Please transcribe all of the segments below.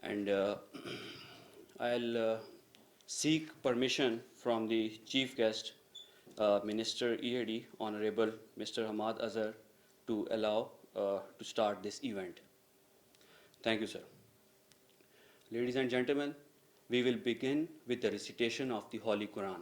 And I'll seek permission from the chief guest, Minister EAD, Honorable Mr. Hammad Azhar, to allow to start this event. Thank you, sir. Ladies and gentlemen, we will begin with the recitation of the Holy Quran.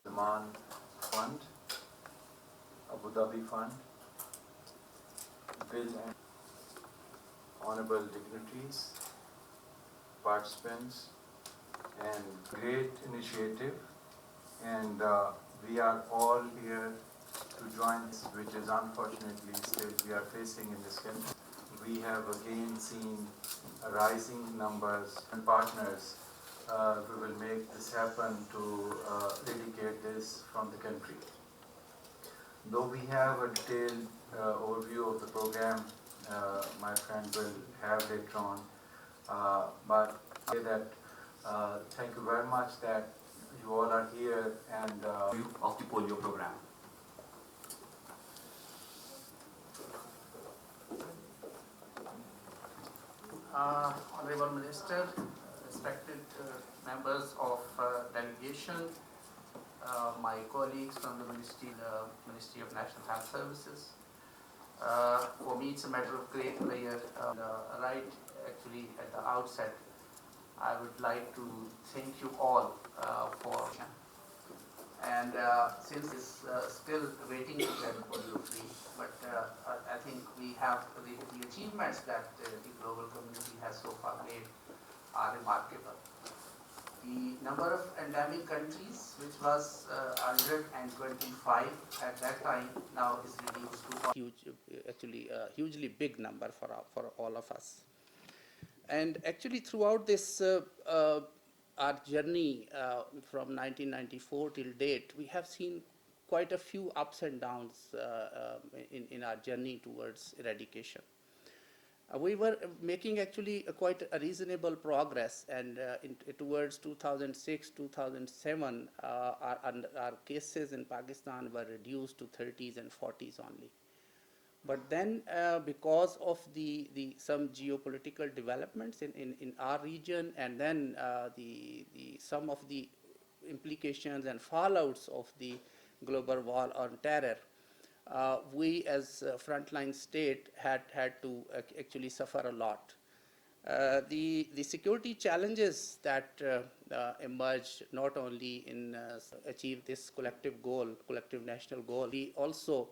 Demand Fund, Abu Dhabi Fund, Bill and honorable dignitaries, participants, and great initiative. And we are all here to join this, which is unfortunately still we are facing in this country. We have again seen rising numbers and partners. We will make this happen to eradicate this from the country. Though we have a detailed overview of the program, my friend will have later on, but say that thank you very much that you all are here and Of the polio program. Honorable Minister, respected members of delegation, my colleagues from the Ministry of National Health Services. For me, it's a matter of great pleasure. Right, actually, at the outset, I would like to thank you all for. And since it's still waiting to get polio free, but I think we have the achievements that the global community has so far made are remarkable. The number of endemic countries, which was 125 at that time, now is reduced to actually a hugely big number for all of us. And actually, throughout this our journey from 1994 till date, we have seen quite a few ups and downs in our journey towards eradication. We were making actually quite a reasonable progress, and towards 2006, 2007, our cases in Pakistan were reduced to 30s and 40s only. But then, because of some geopolitical developments in our region, and then some of the implications and fallouts of the global war on terror, we as a frontline state had to actually suffer a lot. The security challenges that emerged not only in achieve this collective goal, collective national goal, we also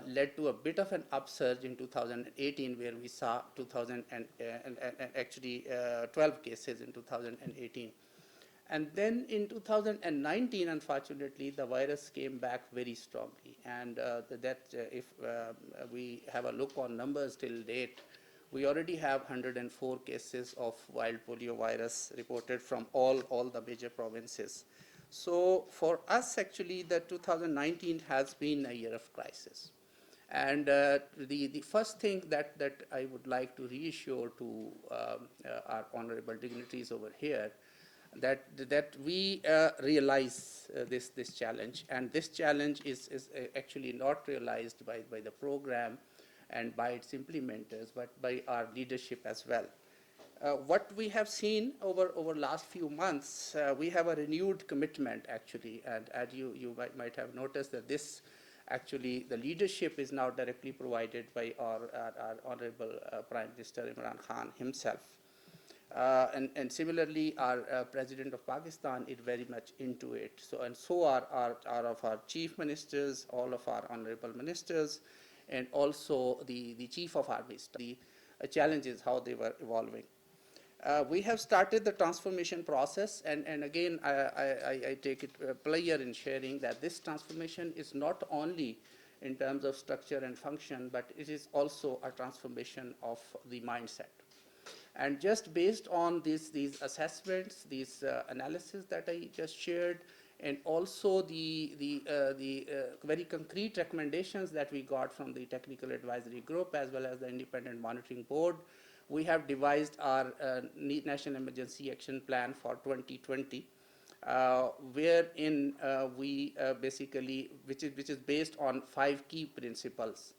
led to a bit of an upsurge in 2018, where we saw 12 cases in 2018. And then in 2019, unfortunately, the virus came back very strongly. And if we have a look on numbers till date, we already have 104 cases of wild polio virus reported from all the major provinces. So for us, actually, the 2019 has been a year of crisis. And the first thing that I would like to reassure to our honorable dignitaries over here, that we realize this challenge, and this challenge is actually not realized by the program and by its implementers, but by our leadership as well. What we have seen over last few months, we have a renewed commitment actually, and as you might have noticed that this actually the leadership is now directly provided by our Honorable Prime Minister Imran Khan himself. And similarly, our President of Pakistan is very much into it. So are our chief ministers, all of our honorable ministers, and also the chief of army staff. The challenges, how they were evolving. We have started the transformation process, and again, I take it pleasure in sharing that this transformation is not only in terms of structure and function, but it is also a transformation of the mindset. And just based on these assessments, these analysis that I just shared, and also the very concrete recommendations that we got from the technical advisory group as well as the independent monitoring board, we have devised our National Emergency Action Plan for 2020, wherein we basically, which is based on 5 key principles.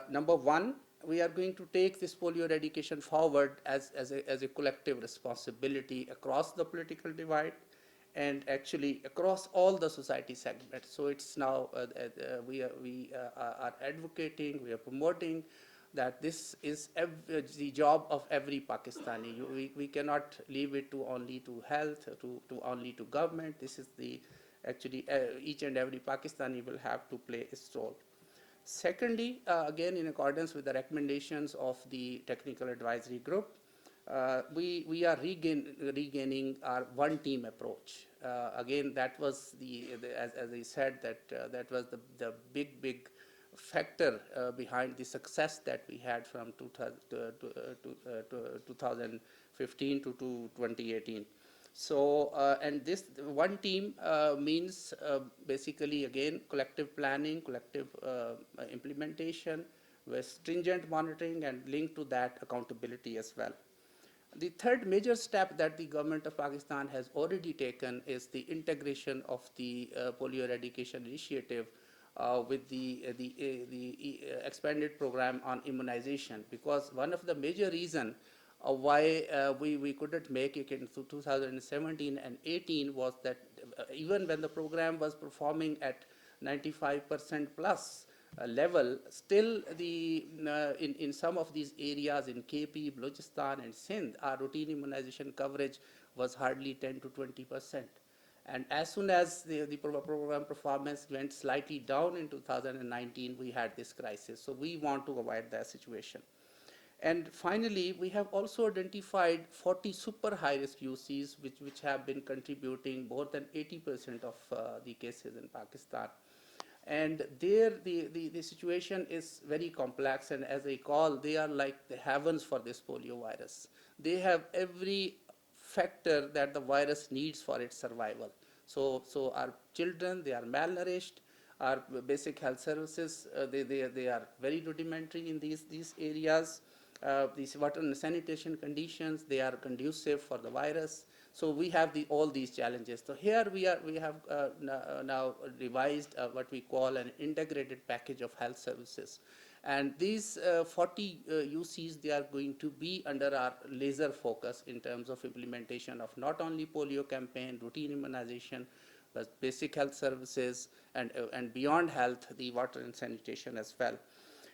Number one, we are going to take this polio eradication forward as a collective responsibility across the political divide and actually across all the society segments. So it's now we are advocating, we are promoting that this is the job of every Pakistani. We cannot leave it to only to health, to only to government. This is the actually each and every Pakistani will have to play its role. Secondly, again in accordance with the recommendations of the technical advisory group, we are regaining our one team approach. Again, that was as I said, that was the big factor behind the success that we had from 2015 to 2018. So, and this one team means basically again collective planning, collective implementation with stringent monitoring and linked to that accountability as well. The third major step that the government of Pakistan has already taken is the integration of the polio eradication initiative with the expanded program on immunization, because one of the major reasons why we couldn't make it in 2017 and 18 was that even when the program was performing at 95% plus level, still in some of these areas in KP, Balochistan and Sindh, our routine immunization coverage was hardly 10 to 20%. And as soon as the program performance went slightly down in 2019, we had this crisis. So we want to avoid that situation. And finally, we have also identified 40 super high-risk UCs, which have been contributing more than 80% of the cases in Pakistan. And there, the situation is very complex, and as I call, they are like the heavens for this polio virus. They have every factor that the virus needs for its survival. So our children, they are malnourished. Our basic health services, they are very rudimentary in these areas. These water and sanitation conditions, they are conducive for the virus. So we have all these challenges. So here we have now revised what we call an integrated package of health services. And these 40 UCs, they are going to be under our laser focus in terms of implementation of not only polio campaign, routine immunization, but basic health services, and beyond health, the water and sanitation as well.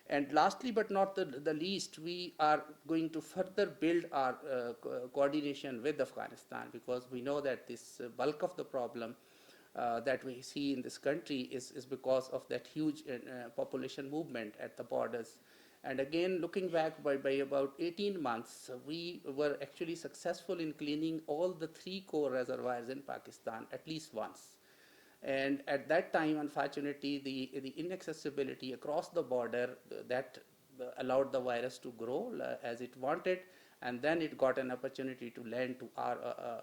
And lastly, but not the least, we are going to further build our coordination with Afghanistan, because we know that this bulk of the problem that we see in this country is because of that huge population movement at the borders. And again, looking back by about 18 months, we were actually successful in cleaning all the 3 core reservoirs in Pakistan at least once. And at that time, unfortunately, the inaccessibility across the border that allowed the virus to grow as it wanted, and then it got an opportunity to land to our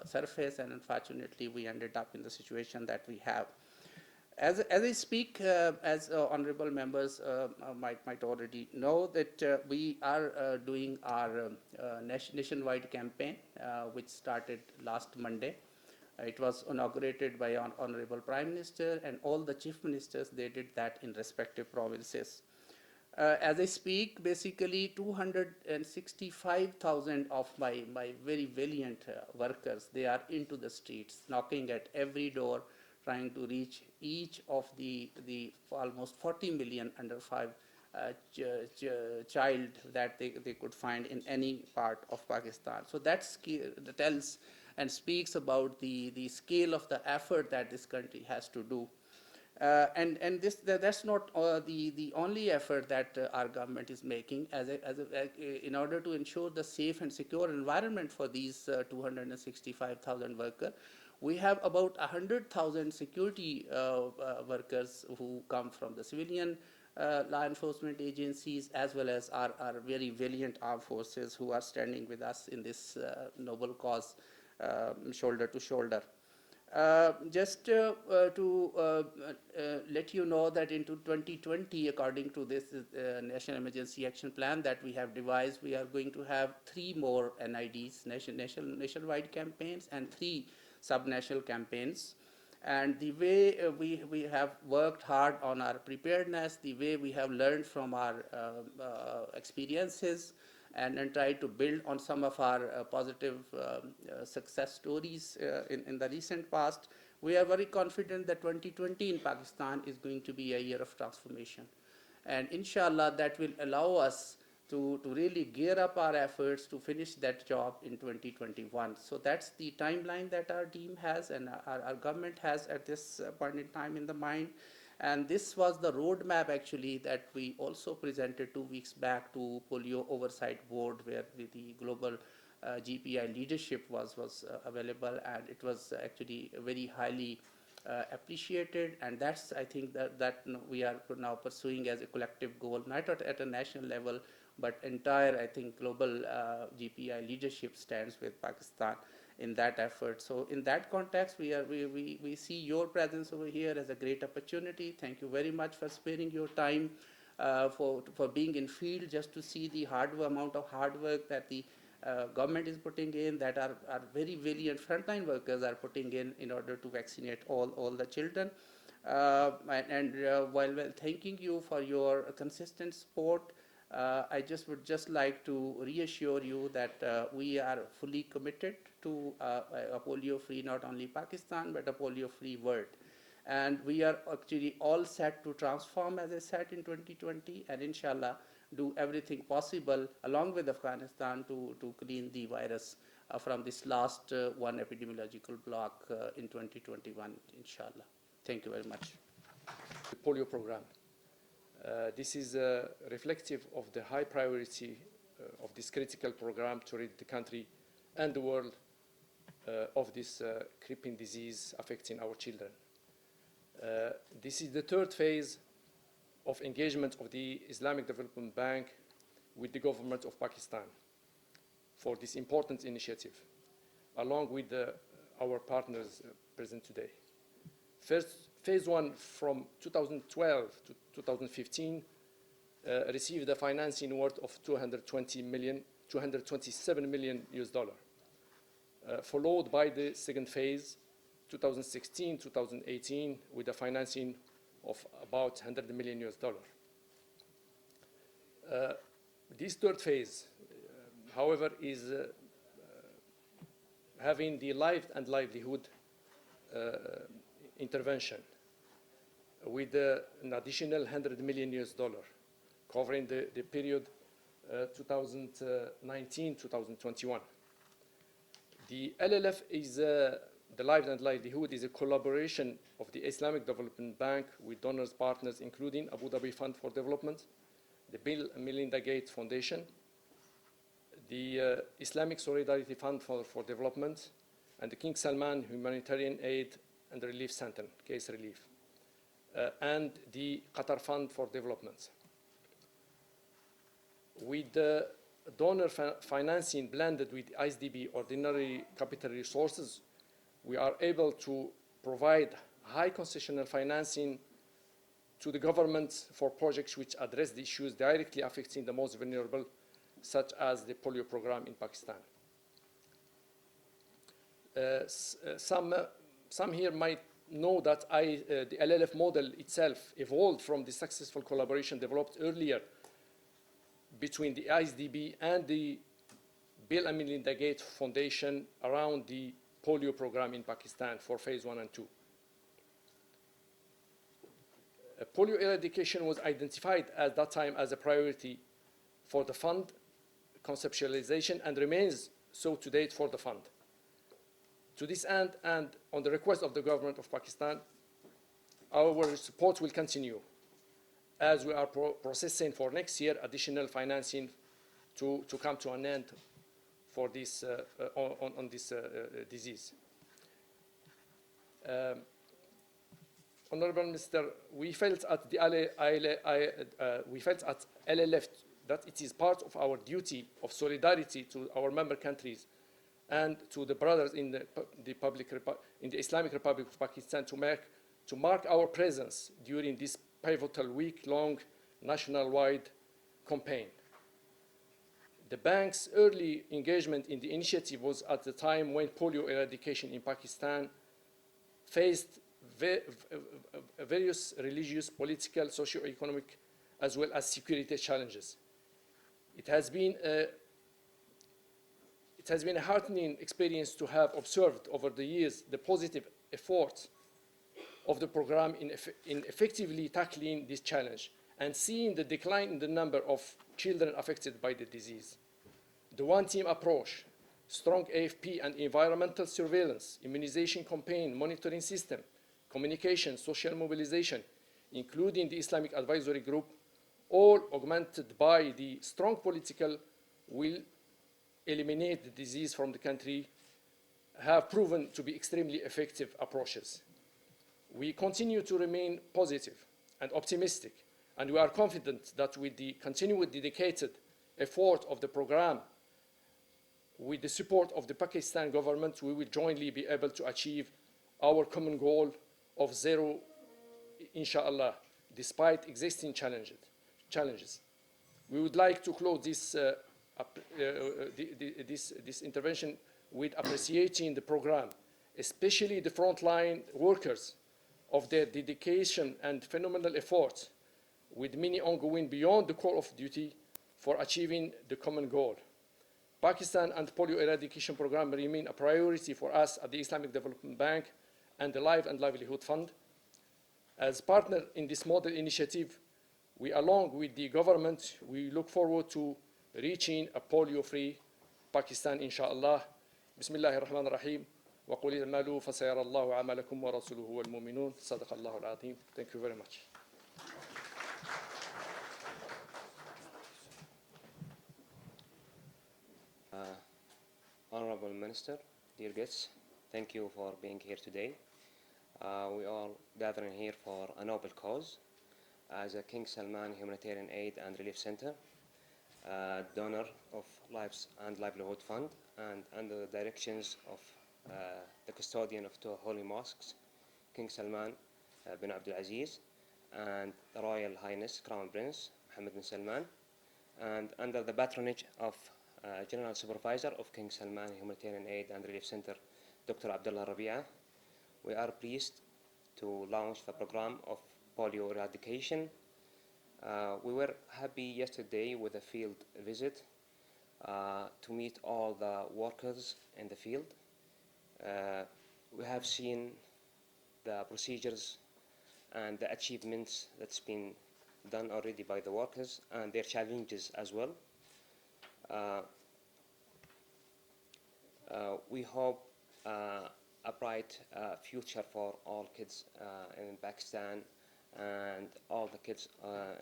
surface, and unfortunately, we ended up in the situation that we have. As I speak, as honorable members might already know, that we are doing our nationwide campaign, which started last Monday. It was inaugurated by Honorable Prime Minister, and all the chief ministers, they did that in respective provinces. As I speak, basically 265,000 of my very valiant workers, they are into the streets, knocking at every door, trying to reach each of the almost 40 million under 5 child that they could find in any part of Pakistan. So that tells and speaks about the scale of the effort that this country has to do. And that's not the only effort that our government is making in order to ensure the safe and secure environment for these 265,000 workers. We have about 100,000 security workers who come from the civilian law enforcement agencies, as well as our very valiant armed forces who are standing with us in this noble cause, shoulder to shoulder. Just to let you know that into 2020, according to this National Emergency Action Plan that we have devised, we are going to have 3 more NIDs, nationwide campaigns, and 3 subnational campaigns. And the way we have worked hard on our preparedness, the way we have learned from our experiences, and try to build on some of our positive success stories in the recent past, we are very confident that 2020 in Pakistan is going to be a year of transformation. And inshallah, that will allow us to really gear up our efforts to finish that job in 2021. So that's the timeline that our team has and our government has at this point in time in the mind. And this was the roadmap actually that we also presented 2 weeks back to Polio Oversight Board, where the global GPI leadership was available, and it was actually very highly appreciated. And that's, I think, that we are now pursuing as a collective goal, not at a national level, but entire, I think, global GPI leadership stands with Pakistan in that effort. So in that context, we see your presence over here as a great opportunity. Thank you very much for sparing your time for being in field, just to see the amount of hard work that the government is putting in, that our very valiant frontline workers are putting in order to vaccinate all the children. While thanking you for your consistent support, I would just like to reassure you that we are fully committed to a polio-free, not only Pakistan, but a polio-free world. And we are actually all set to transform, as I said, in 2020, and inshallah, do everything possible along with Afghanistan to clean the virus from this last one epidemiological block in 2021, inshallah. Thank you very much. The polio program. This is reflective of the high priority of this critical program to rid the country and the world of this creeping disease affecting our children. This is the 3rd phase of engagement of the Islamic Development Bank with the government of Pakistan for this important initiative, along with our partners present today. First, phase 1 from 2012 to 2015 received a financing worth of $227 million US dollar, followed by the 2nd phase, 2016-2018, with a financing of about $100 million US dollar. This 3rd phase, however, is having the Lives and Livelihood intervention with an additional $100 million US dollar, covering the period 2019-2021. The LLF is the Lives and Livelihood is a collaboration of the Islamic Development Bank with donors partners including Abu Dhabi Fund for Development, the Bill and Melinda Gates Foundation, the Islamic Solidarity Fund for Development, and the King Salman Humanitarian Aid and Relief Center, Case Relief, and the Qatar Fund for Development. With the donor financing blended with ISDB ordinary capital resources, we are able to provide high concessional financing to the government for projects which address the issues directly affecting the most vulnerable, such as the polio program in Pakistan. Some here might know that the LLF model itself evolved from the successful collaboration developed earlier between the ISDB and the Bill and Melinda Gates Foundation around the polio program in Pakistan for phase 1 and 2. Polio eradication was identified at that time as a priority for the fund conceptualization and remains so to date for the fund. To this end, and on the request of the government of Pakistan, our support will continue as we are processing for next year additional financing to come to an end for this on this disease. Honorable Minister, we felt at the LLF that it is part of our duty of solidarity to our member countries and to the brothers in the Islamic Republic of Pakistan to mark our presence during this pivotal week-long national-wide campaign. The bank's early engagement in the initiative was at the time when polio eradication in Pakistan faced various religious, political, socio-economic, as well as security challenges. It has been a heartening experience to have observed over the years the positive efforts of the program in effectively tackling this challenge and seeing the decline in the number of children affected by the disease. The one-team approach, strong AFP and environmental surveillance, immunization campaign, monitoring system, communication, social mobilization, including the Islamic Advisory Group, all augmented by the strong political will eliminate the disease from the country, have proven to be extremely effective approaches. We continue to remain positive and optimistic, and we are confident that with the continued dedicated effort of the program, with the support of the Pakistan government, we will jointly be able to achieve our common goal of zero, inshallah, despite existing challenges. We would like to close this intervention with appreciating the program, especially the frontline workers of their dedication and phenomenal efforts, with many ongoing beyond the call of duty for achieving the common goal. Pakistan and Polio Eradication Program remain a priority for us at the Islamic Development Bank and the Lives and Livelihood Fund. As partner in this model initiative, we, along with the government, we look forward to reaching a polio-free Pakistan, inshallah. Bismillahir Rahmanir Rahim. وقل اعملوا فسيرى الله عملكم ورسوله والمؤمنون صدق الله العظيم. Thank you very much. Honorable Minister, dear guests, thank you for being here today. We are gathering here for a noble cause as a King Salman Humanitarian Aid and Relief Center, donor of Lives and Livelihood Fund, and under the directions of the custodian of two holy mosques, King Salman bin Abdul Aziz, and the Royal Highness Crown Prince Mohammed bin Salman, and under the patronage of General Supervisor of King Salman Humanitarian Aid and Relief Center, Dr. Abdullah Rabi'a, we are pleased to launch the program of polio eradication. We were happy yesterday with a field visit to meet all the workers in the field. We have seen the procedures and the achievements that's been done already by the workers and their challenges as well. We hope a bright future for all kids in Pakistan and all the kids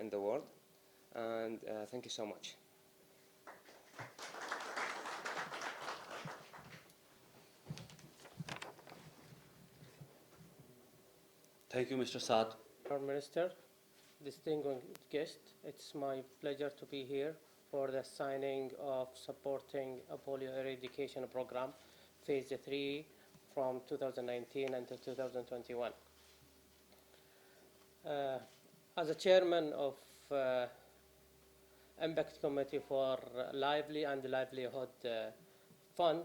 in the world. And thank you so much. Thank you, Mr. Saad. Prime Minister, distinguished guest, it's my pleasure to be here for the signing of supporting a polio eradication program, phase 3 from 2019 until 2021. As a chairman of Impact Committee for Lively and Livelihood Fund,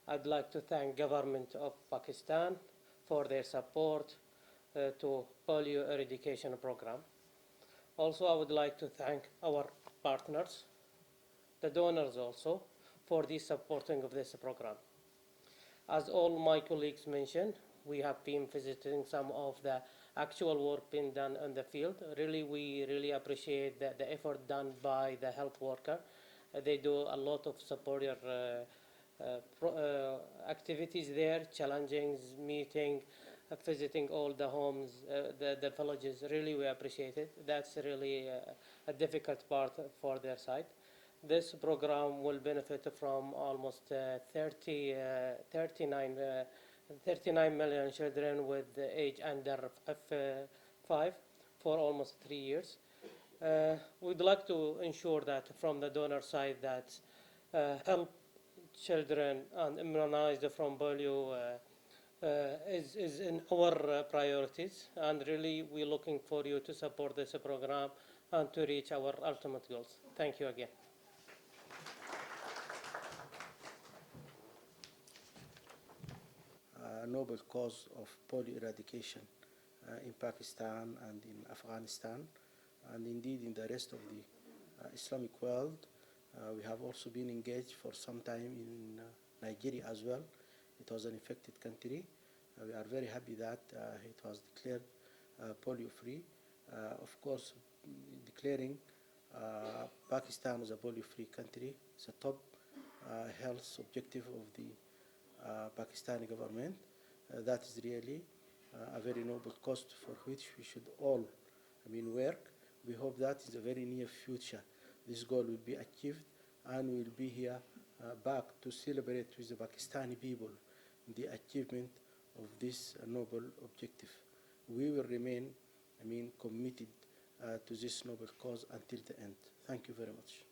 I'd like to thank Government of Pakistan for their support to polio eradication program. Also, I would like to thank our partners, the donors also, for the supporting of this program. As all my colleagues mentioned, we have been visiting some of the actual work being done in the field. We really appreciate the effort done by the health worker. They do a lot of supportive activities there, challenging, meeting, visiting all the homes, the villages. Really, we appreciate it. That's really a difficult part for their side. This program will benefit from almost 39 million children with age under 5 for almost 3 years. We'd like to ensure that from the donor side that help children and immunized from polio is in our priorities, and really we're looking for you to support this program and to reach our ultimate goals. Thank you again. Noble cause of polio eradication in Pakistan and in Afghanistan, and indeed in the rest of the Islamic world. We have also been engaged for some time in Nigeria as well. It was an affected country. We are very happy that it was declared polio-free. Of course, declaring Pakistan as a polio-free country is a top health objective of the Pakistani government. That is really a very noble cause for which we should all work. We hope that in the very near future this goal will be achieved, and we will be here back to celebrate with the Pakistani people the achievement of this noble objective. We will remain committed to this noble cause until the end. Thank you very much.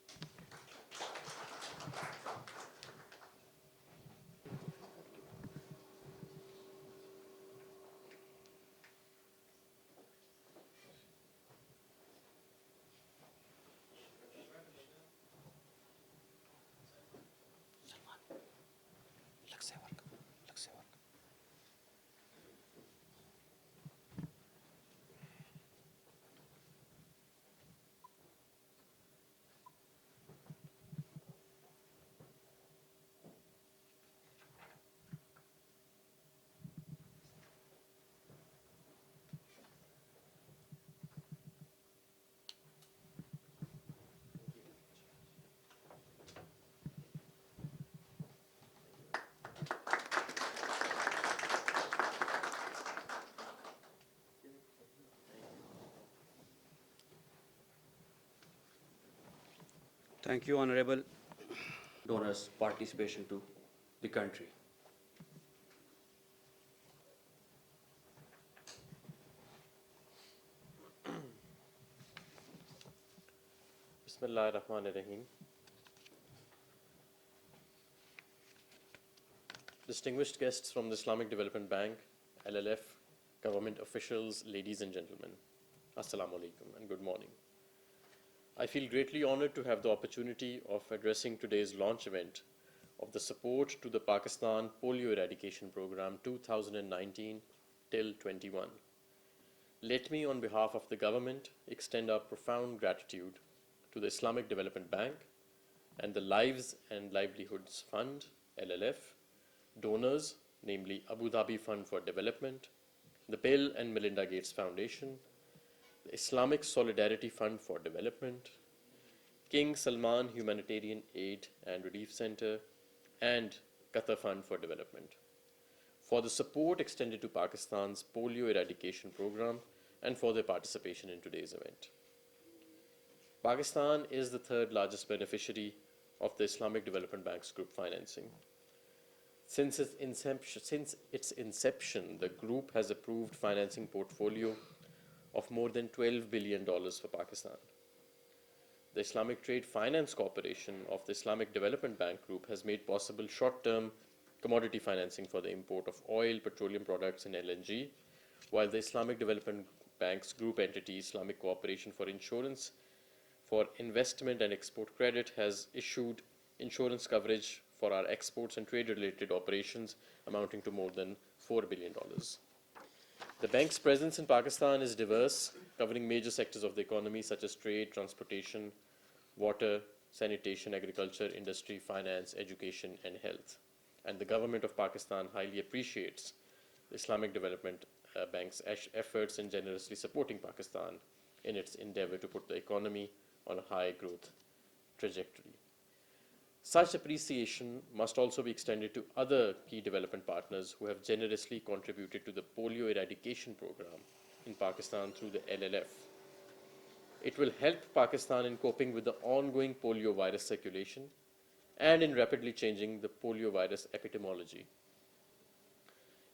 Thank you, Honorable Donors' participation to the country. Bismillah ar-Rahman ar-Rahim. Distinguished guests from the Islamic Development Bank, LLF, government officials, ladies and gentlemen, Assalamu alaikum and good morning. I feel greatly honored to have the opportunity of addressing today's launch event of the support to the Pakistan Polio Eradication Program 2019 till 21. Let me, on behalf of the government, extend our profound gratitude to the Islamic Development Bank and the Lives and Livelihoods Fund, LLF, donors, namely Abu Dhabi Fund for Development, the Bill and Melinda Gates Foundation, the Islamic Solidarity Fund for Development, King Salman Humanitarian Aid and Relief Center, and Qatar Fund for Development, for the support extended to Pakistan's polio eradication program and for their participation in today's event. Pakistan is the third largest beneficiary of the Islamic Development Bank's group financing. Since its inception, the group has approved financing portfolio of more than $12 billion for Pakistan. The Islamic Trade Finance Corporation of the Islamic Development Bank Group has made possible short-term commodity financing for the import of oil, petroleum products, and LNG, while the Islamic Development Bank's group entity, Islamic Cooperation for Insurance for Investment and Export Credit, has issued insurance coverage for our exports and trade-related operations amounting to more than $4 billion. The bank's presence in Pakistan is diverse, covering major sectors of the economy such as trade, transportation, water, sanitation, agriculture, industry, finance, education, and health. And the government of Pakistan highly appreciates the Islamic Development Bank's efforts in generously supporting Pakistan in its endeavor to put the economy on a high growth trajectory. Such appreciation must also be extended to other key development partners who have generously contributed to the polio eradication program in Pakistan through the LLF. It will help Pakistan in coping with the ongoing polio virus circulation and in rapidly changing the polio virus epidemiology.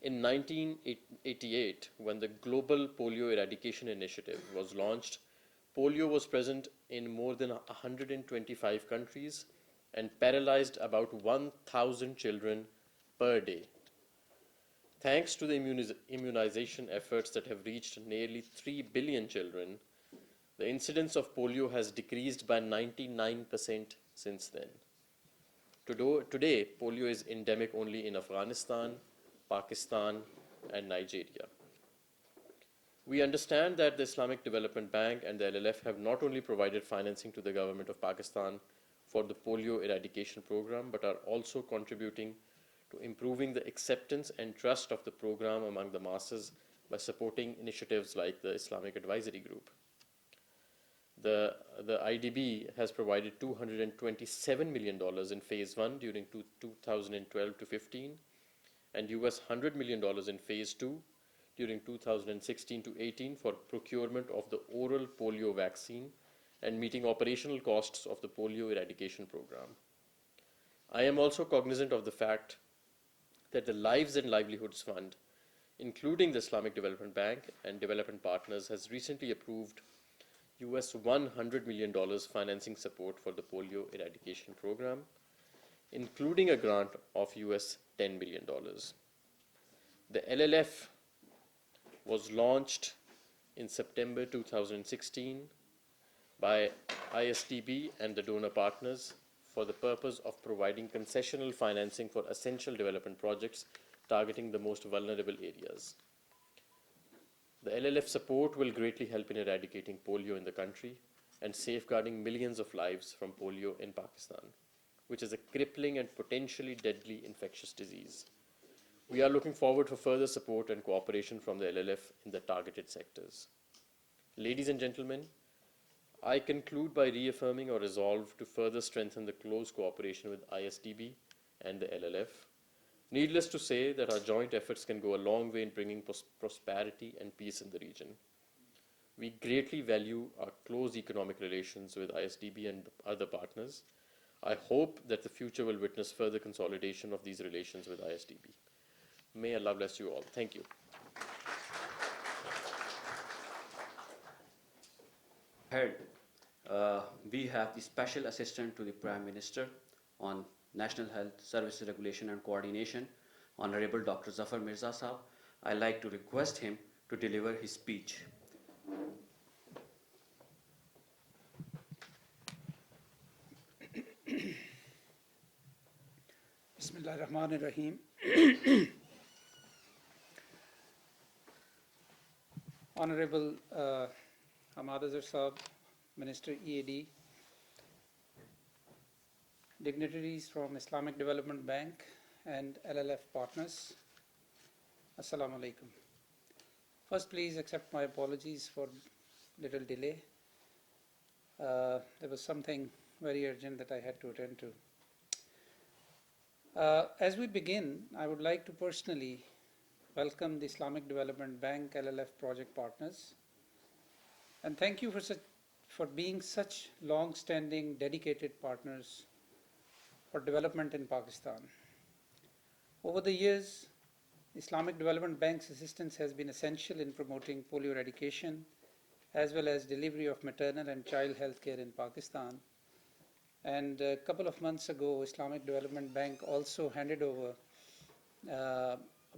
In 1988, when the Global Polio Eradication Initiative was launched, polio was present in more than 125 countries and paralyzed about 1,000 children per day. Thanks to the immunization efforts that have reached nearly 3 billion children, the incidence of polio has decreased by 99% since then. Today, polio is endemic only in Afghanistan, Pakistan, and Nigeria. We understand that the Islamic Development Bank and the LLF have not only provided financing to the government of Pakistan for the polio eradication program, but are also contributing to improving the acceptance and trust of the program among the masses by supporting initiatives like the Islamic Advisory Group. The IDB has provided $227 million in Phase 1 during 2012 to 15, and US $100 million in Phase 2 during 2016 to 18 for procurement of the oral polio vaccine and meeting operational costs of the polio eradication program. I am also cognizant of the fact that the Lives and Livelihoods Fund, including the Islamic Development Bank and development partners, has recently approved US $100 million financing support for the polio eradication program, including a grant of US $10 million. The LLF was launched in September 2016 by ISDB and the donor partners for the purpose of providing concessional financing for essential development projects targeting the most vulnerable areas. The LLF support will greatly help in eradicating polio in the country and safeguarding millions of lives from polio in Pakistan, which is a crippling and potentially deadly infectious disease. We are looking forward for further support and cooperation from the LLF in the targeted sectors. Ladies and gentlemen, I conclude by reaffirming our resolve to further strengthen the close cooperation with ISDB and the LLF. Needless to say that our joint efforts can go a long way in bringing prosperity and peace in the region. We greatly value our close economic relations with ISDB and other partners. I hope that the future will witness further consolidation of these relations with ISDB. May Allah bless you all. Thank you. Head, we have the Special Assistant to the Prime Minister on National Health Service Regulation and Coordination, Honorable Dr. Zafar Mirza Sahab. I'd like to request him to deliver his speech. Bismillahirrahmanirrahim. Honorable Hammad Azhar Sahab, Minister EAD, dignitaries from Islamic Development Bank and LLF partners, Assalamu alaikum. First, please accept my apologies for little delay. There was something very urgent that I had to attend to. As we begin, I would like to personally welcome the Islamic Development Bank LLF project partners and thank you for being such long-standing, dedicated partners for development in Pakistan. Over the years, Islamic Development Bank's assistance has been essential in promoting polio eradication as well as delivery of maternal and child health care in Pakistan. And a couple of months ago, Islamic Development Bank also handed over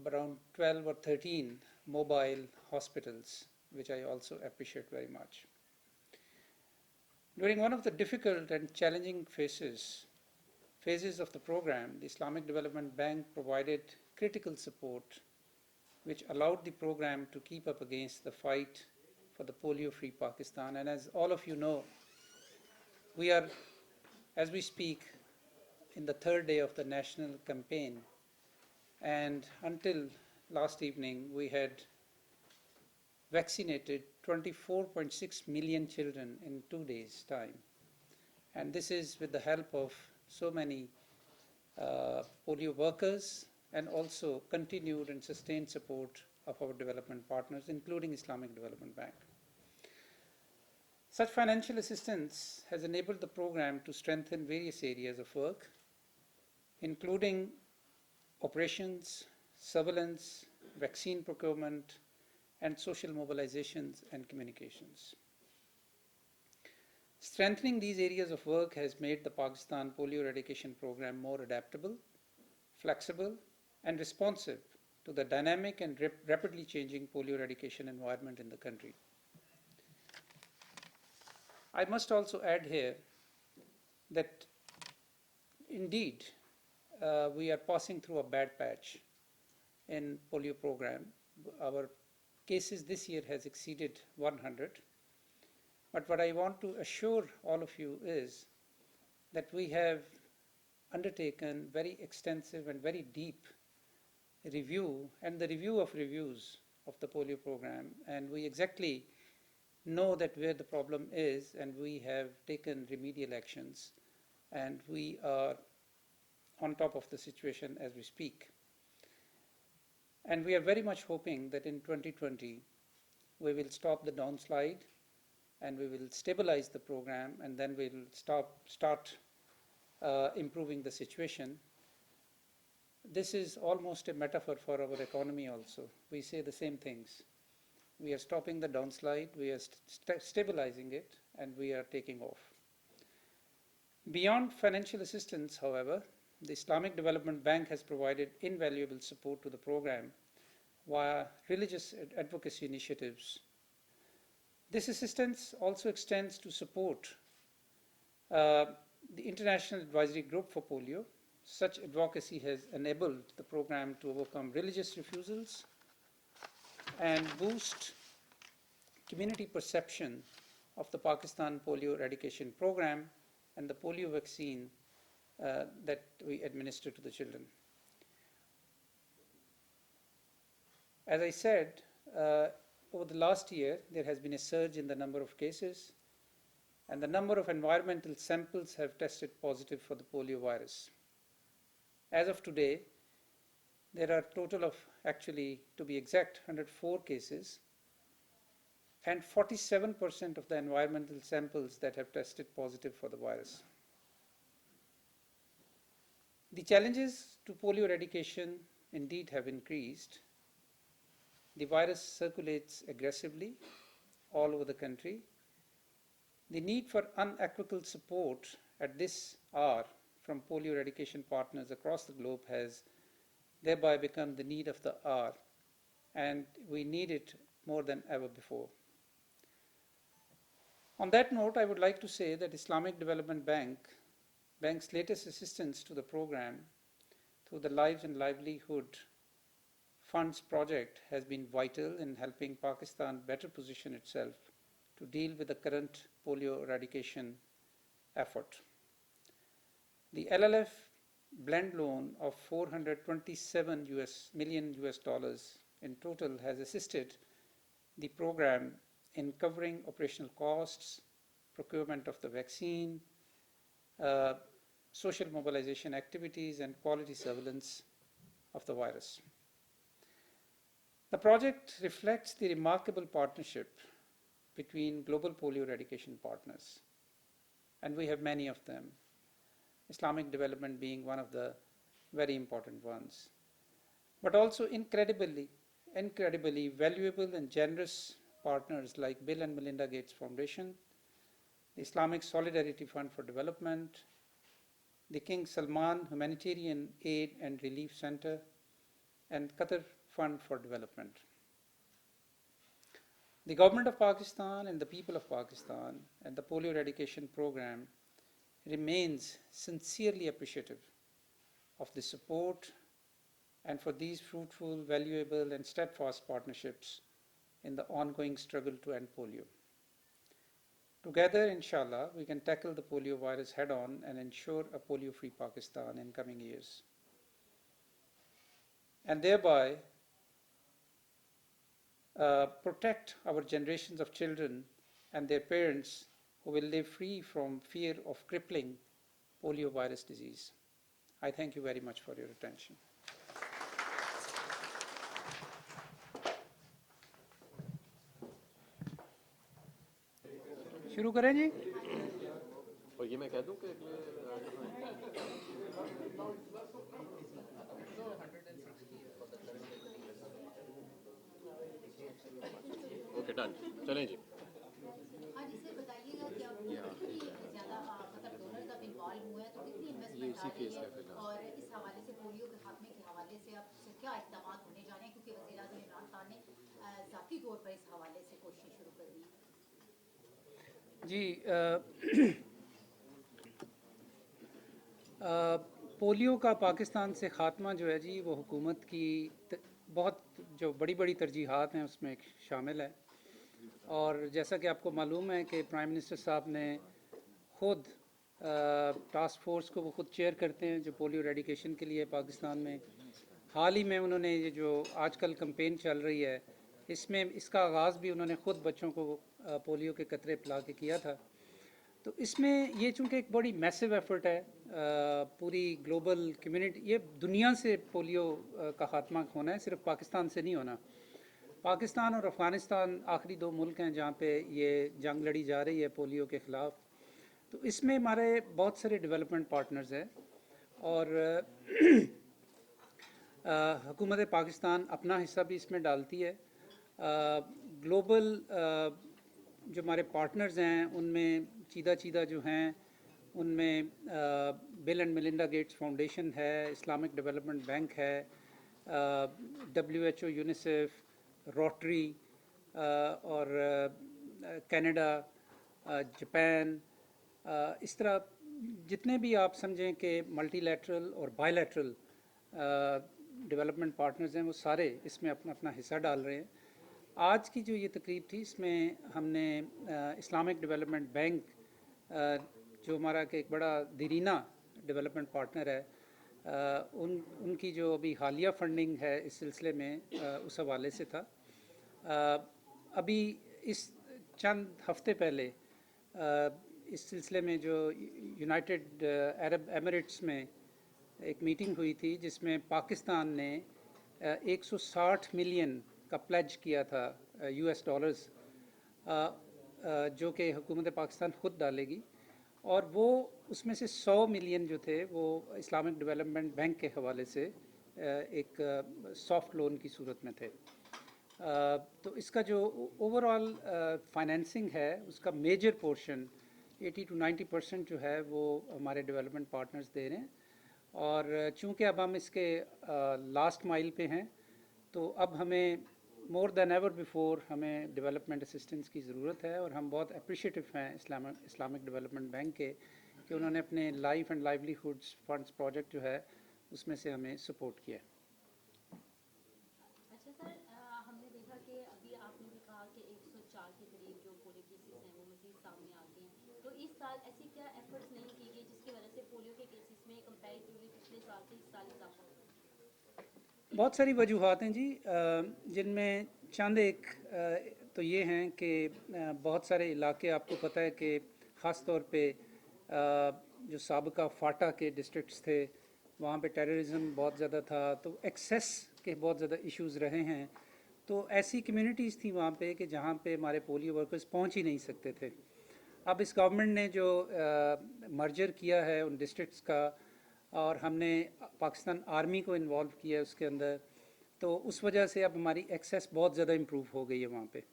around 12 or 13 mobile hospitals, which I also appreciate very much. During one of the difficult and challenging phases of the program, the Islamic Development Bank provided critical support, which allowed the program to keep up against the fight for the polio-free Pakistan. And as all of you know, we are, as we speak, in the third day of the national campaign. And until last evening, we had vaccinated 24.6 million children in 2 days' time. And this is with the help of so many polio workers and also continued and sustained support of our development partners, including Islamic Development Bank. Such financial assistance has enabled the program to strengthen various areas of work, including operations, surveillance, vaccine procurement, and social mobilizations and communications. Strengthening these areas of work has made the Pakistan Polio Eradication Program more adaptable, flexible, and responsive to the dynamic and rapidly changing polio eradication environment in the country. I must also add here that indeed we are passing through a bad patch in polio program. Our cases this year has exceeded 100. But what I want to assure all of you is that we have undertaken very extensive and very deep review and the review of reviews of the polio program, and we exactly know that where the problem is, and we have taken remedial actions, and we are on top of the situation as we speak. And we are very much hoping that in 2020 we will stop the downslide and we will stabilize the program, and then we'll start improving the situation. This is almost a metaphor for our economy also. We say the same things. We are stopping the downslide, we are stabilizing it, and we are taking off. Beyond financial assistance, however, the Islamic Development Bank has provided invaluable support to the program via religious advocacy initiatives. This assistance also extends to support the International Advisory Group for Polio. Such advocacy has enabled the program to overcome religious refusals and boost community perception of the Pakistan Polio Eradication Program and the polio vaccine that we administer to the children. As I said, over the last year, there has been a surge in the number of cases, and the number of environmental samples have tested positive for the polio virus. As of today, there are a total of, actually, to be exact, 104 cases, and 47% of the environmental samples that have tested positive for the virus. The challenges to polio eradication indeed have increased. The virus circulates aggressively all over the country. The need for unequivocal support at this hour from polio eradication partners across the globe has thereby become the need of the hour, and we need it more than ever before. On that note, I would like to say that Islamic Development Bank's latest assistance to the program through the Lives and Livelihood Fund's project has been vital in helping Pakistan better position itself to deal with the current polio eradication effort. The LLF blend loan of $427 million in total has assisted the program in covering operational costs, procurement of the vaccine, social mobilization activities, and quality surveillance of the virus. The project reflects the remarkable partnership between global polio eradication partners, and we have many of them, Islamic Development being one of the very important ones, but also incredibly valuable and generous partners like Bill and Melinda Gates Foundation, the Islamic Solidarity Fund for Development, the King Salman Humanitarian Aid and Relief Center, and Qatar Fund for Development. The government of Pakistan and the people of Pakistan and the polio eradication program remains sincerely appreciative of the support and for these fruitful, valuable, and steadfast partnerships in the ongoing struggle to end polio. Together, inshallah, we can tackle the polio virus head-on and ensure a polio-free Pakistan in coming years, and thereby protect our generations of children and their parents who will live free from fear of crippling polio virus disease. I thank you very much for your attention. शुरू करें जी? और ये मैं कह दूं कि okay done चलें जी. जा रही है और इस हवाले से पोलियो के खात्मे के हवाले से अब से क्या इक़दामात होने जा रहे हैं, क्योंकि वज़ीर आज़म इमरान खान ने ज़ाती तौर पर इस हवाले से कोशिश शुरू कर दी जी। पोलियो का पाकिस्तान से ख़ात्मा जो है जी, वो हुकूमत की बहुत जो बड़ी बड़ी तरजीहात हैं उसमें शामिल है। और जैसा कि आपको मालूम है कि प्राइम मिनिस्टर साहब ने ख़ुद टास्क फोर्स को वो ख़ुद चेयर करते हैं जो पोलियो एरेडिकेशन के लिए पाकिस्तान में। हाल ही में उन्होंने ये जो आजकल कैंपेन चल रही है, इसमें इसका आगाज़ भी उन्होंने ख़ुद बच्चों को पोलियो के कतरे पिला के किया था। तो इसमें ये चूँकि एक बड़ी मैसिव एफ़र्ट है, पूरी ग्लोबल कम्युनिटी, ये दुनिया से पोलियो का ख़ात्मा होना है, सिर्फ पाकिस्तान से नहीं होना। पाकिस्तान और अफ़गानिस्तान आखिरी दो मुल्क हैं जहाँ पे ये जंग लड़ी जा रही है पोलियो के ख़िलाफ़। तो इसमें हमारे बहुत सारे डेवलपमेंट पार्टनर्स हैं और हुकूमत पाकिस्तान अपना हिस्सा भी इसमें डालती है। ग्लोबल जो हमारे पार्टनर्स हैं उनमें चीदा जो हैं उनमें bill and Melinda Gates foundation है, इस्लामिक डेवलपमेंट बैंक है, WHO, यूनिसेफ, रोटरी और कनाडा, जापान, इस तरह जितने भी आप समझें कि मल्टीलैटरल और बायलैटरल डेवलपमेंट पार्टनर्स हैं वो सारे इसमें अपना अपना हिस्सा डाल रहे हैं। आज की जो ये तकरीब थी इसमें हमने इस्लामिक डेवलपमेंट बैंक जो हमारा कि एक बड़ा दीरीना डेवलपमेंट पार्टनर है, उनकी जो अभी हालिया फंडिंग है इस सिलसिले में उस हवाले से था। अभी इस चंद हफ्ते पहले इस सिलसिले में जो यूनाइटेड अरब एमिरेट्स में एक मीटिंग हुई थी जिसमें पाकिस्तान ने 160 मिलियन का प्लेज किया था US डॉलर्स, जो कि हुकूमत पाकिस्तान ख़ुद डालेगी, और वो उसमें से 100 मिलियन जो थे वो इस्लामिक डेवलपमेंट बैंक के हवाले से एक सॉफ्ट लोन की सूरत में थे। तो इसका जो ओवरऑल फाइनेंसिंग है उसका मेजर पोर्शन 80 to 90% जो है वो हमारे डेवलपमेंट पार्टनर्स दे रहे हैं। और चूँकि अब हम इसके लास्ट माइल पे हैं तो अब हमें मोर देन एवर बिफोर हमें डेवलपमेंट असिस्टेंस की ज़रूरत है, और हम बहुत अप्रिशिएटिव हैं इस्लामिक डेवलपमेंट बैंक के कि उन्होंने अपने life and livelihoods funds project जो है उसमें से हमें सपोर्ट किया। अच्छा सर, हमने देखा कि अभी आपने भी कहा कि 104 के करीब जो पोलियो केसेस हैं वो मज़ीद सामने आते हैं, तो इस साल ऐसी क्या एफर्ट्स नहीं की गई जिसकी वजह से पोलियो के केसेस में कंपैरेटिवली पिछले साल से इस साल इजाफा हो? बहुत सारी वजूहात हैं जी, जिनमें चंद एक तो ये हैं कि बहुत सारे इलाके आपको पता है कि ख़ास तौर पे जो साबिका फाटा के डिस्ट्रिक्ट्स थे वहाँ पे टेररिज्म बहुत ज़्यादा था, तो एक्सेस के बहुत ज़्यादा इश्यूज़ रहे हैं। तो ऐसी कम्युनिटीज़ थी वहाँ पे कि जहाँ पे हमारे पोलियो वर्कर्स पहुँच ही नहीं सकते थे। अब इस गवर्नमेंट ने जो मर्जर किया है उन डिस्ट्रिक्ट्स का, और हमने पाकिस्तान आर्मी को इन्वॉल्व किया है उसके अंदर, तो उस वजह से अब हमारी एक्सेस बहुत ज़्यादा इम्प्रूव हो गई है वहाँ पे।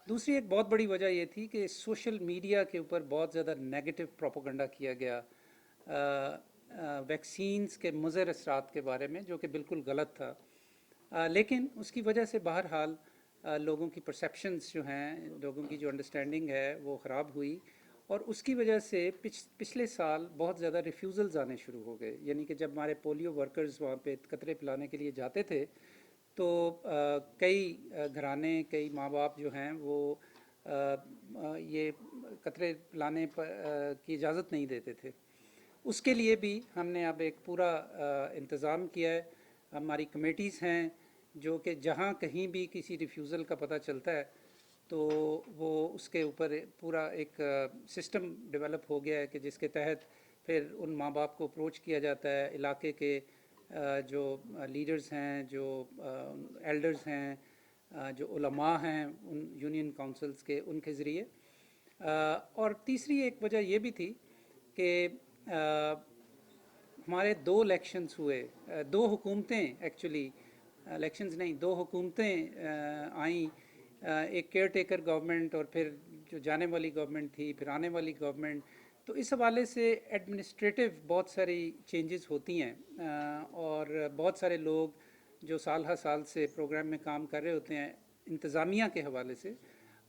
दूसरी एक बहुत बड़ी वजह ये थी कि सोशल मीडिया के ऊपर बहुत ज़्यादा नेगेटिव प्रोपेगेंडा किया गया वैक्सीन्स के मुज़र असरात के बारे में, जो कि बिल्कुल गलत था। लेकिन उसकी वजह से बहरहाल लोगों की परसेप्शंस जो हैं, लोगों की जो अंडरस्टैंडिंग है वो ख़राब हुई, और उसकी वजह से पिछले साल बहुत ज़्यादा रिफ्यूज़ल्स आने शुरू हो गए। यानी कि जब हमारे पोलियो वर्कर्स वहाँ पे कतरे पिलाने के लिए जाते थे तो कई घराने, कई माँ बाप जो हैं वो ये कतरे पिलाने की इजाज़त नहीं देते थे। उसके लिए भी हमने अब एक पूरा इंतज़ाम किया है। हमारी कमेटीज़ हैं जो कि जहाँ कहीं भी किसी रिफ्यूज़ल का पता चलता है तो वो उसके ऊपर पूरा एक सिस्टम डेवलप हो गया है कि जिसके तहत फिर उन माँ बाप को अप्रोच किया जाता है, इलाके के जो लीडर्स हैं, जो एल्डर्स हैं, जो उलमा हैं उन यूनियन काउंसिल्स के, उनके ज़रिए। और तीसरी एक वजह ये भी थी कि हमारे 2 इलेक्शंस हुए, 2 हुकूमतें एक्चुअली, इलेक्शंस नहीं, 2 हुकूमतें आईं, एक केयर टेकर गवर्नमेंट और फिर जो जाने वाली गवर्नमेंट थी, फिर आने वाली गवर्नमेंट। تو اس حوالے سے ایڈمنسٹریٹو بہت ساری چینجز ہوتی ہیں اور بہت سارے لوگ جو سال ہر سال سے پروگرام میں کام کر رہے ہوتے ہیں انتظامیہ کے حوالے سے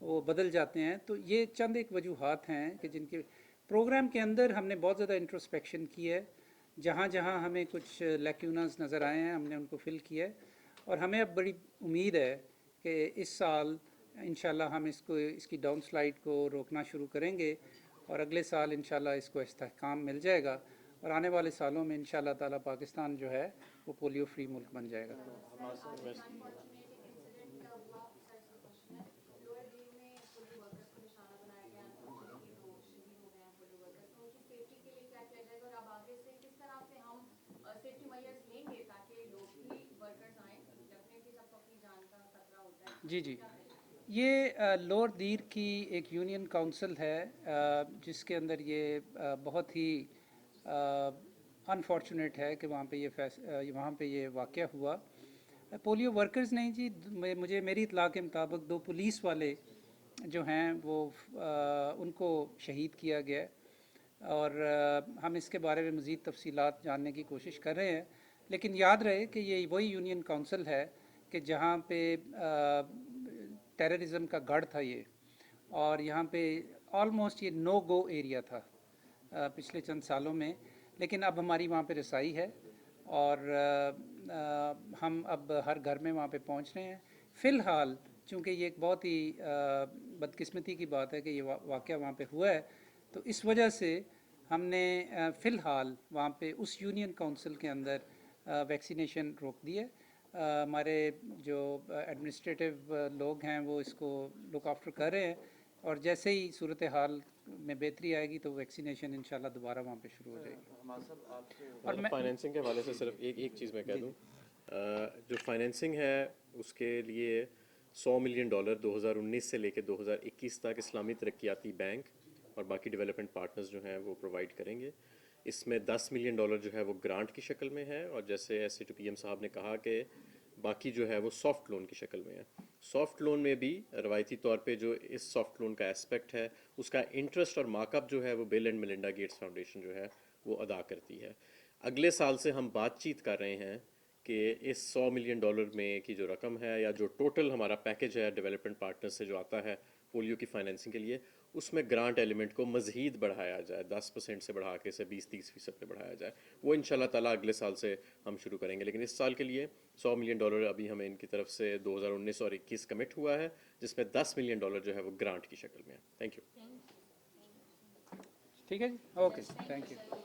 وہ بدل جاتے ہیں. تو یہ چند ایک وجوہات ہیں کہ جن کے پروگرام کے اندر ہم نے بہت زیادہ انٹروسپیکشن کی ہے. جہاں جہاں ہمیں کچھ لیکونز نظر آئے ہیں ہم نے ان کو فل کیا ہے اور ہمیں اب بڑی امید ہے کہ اس سال انشاءاللہ ہم اس کی ڈاؤن سلائڈ کو روکنا شروع کریں گے اور اگلے سال انشاءاللہ اس کو استحکام مل جائے گا اور آنے والے سالوں میں انشاءاللہ تعالیٰ پاکستان جو ہے وہ پولیو فری ملک بن جائے گا. جی یہ لوور دیر کی ایک یونین کونسل ہے جس کے اندر یہ بہت ہی انفارچونیٹ ہے کہ وہاں پہ یہ واقعہ ہوا. پولیو ورکرز نہیں جی، میری اطلاع کے مطابق 2 پولیس والے جو ہیں وہ ان کو شہید کیا گیا اور ہم اس کے بارے میں مزید تفصیلات جاننے کی کوشش کر رہے ہیں. لیکن یاد رہے کہ یہ وہی یونین کونسل ہے کہ جہاں پہ ٹیررزم کا گڑھ تھا یہ، اور یہاں پہ آلموسٹ یہ نو گو ایریا تھا پچھلے چند سالوں میں. لیکن اب ہماری وہاں پہ رسائی ہے اور ہم اب ہر گھر میں وہاں پہ پہنچ رہے ہیں. فی الحال چونکہ یہ ایک بہت ہی بدقسمتی کی بات ہے کہ یہ واقعہ وہاں پہ ہوا ہے، تو اس وجہ سے ہم نے فی الحال وہاں پہ اس یونین کونسل کے اندر ویکسینیشن روک دی ہے. ہمارے جو ایڈمنسٹریٹو لوگ ہیں وہ اس کو لک آفٹر کر رہے ہیں اور جیسے ہی صورتحال میں بہتری آئے گی تو ویکسینیشن انشاءاللہ دوبارہ وہاں پہ شروع ہو جائے گی. اور فائنینسنگ کے حوالے سے صرف ایک چیز میں کہہ دوں، جو فائنینسنگ ہے اس کے لیے $100 ملین 2019 سے لے کے 2021 تک اسلامی ترقیاتی بینک اور باقی ڈیولپمنٹ پارٹنرز جو ہیں وہ پرووائڈ کریں گے. اس میں $10 ملین جو ہے وہ گرانٹ کی شکل میں ہے اور جیسے ایس سی ٹو پی ایم صاحب نے کہا کہ باقی جو ہے وہ سافٹ لون کی شکل میں ہے. سافٹ لون میں بھی روایتی طور پہ جو اس سافٹ لون کا اسپیکٹ ہے اس کا انٹرسٹ اور مارک اپ جو ہے وہ بل اینڈ ملنڈا گیٹس فاؤنڈیشن جو ہے وہ ادا کرتی ہے. اگلے سال سے ہم بات چیت کر رہے ہیں کہ اس $100 ملین میں کی جو رقم ہے یا جو ٹوٹل ہمارا پیکج ہے ڈیولپمنٹ پارٹنر سے جو آتا ہے پولیو کی فائنینسنگ کے لیے، اس میں گرانٹ ایلیمنٹ کو مزید بڑھایا جائے، 10% سے بڑھا کے 20-30% پہ بڑھایا جائے. وہ انشاءاللہ تعالیٰ اگلے سال سے ہم شروع کریں گے. لیکن اس سال کے لیے $100 ملین ابھی ہمیں ان کی طرف سے 2019 اور 21 کمٹ ہوا ہے، جس میں $10 ملین جو ہے وہ گرانٹ کی شکل میں ہے. Thank you. ٹھیک ہے جی، اوکے، تھینک یو.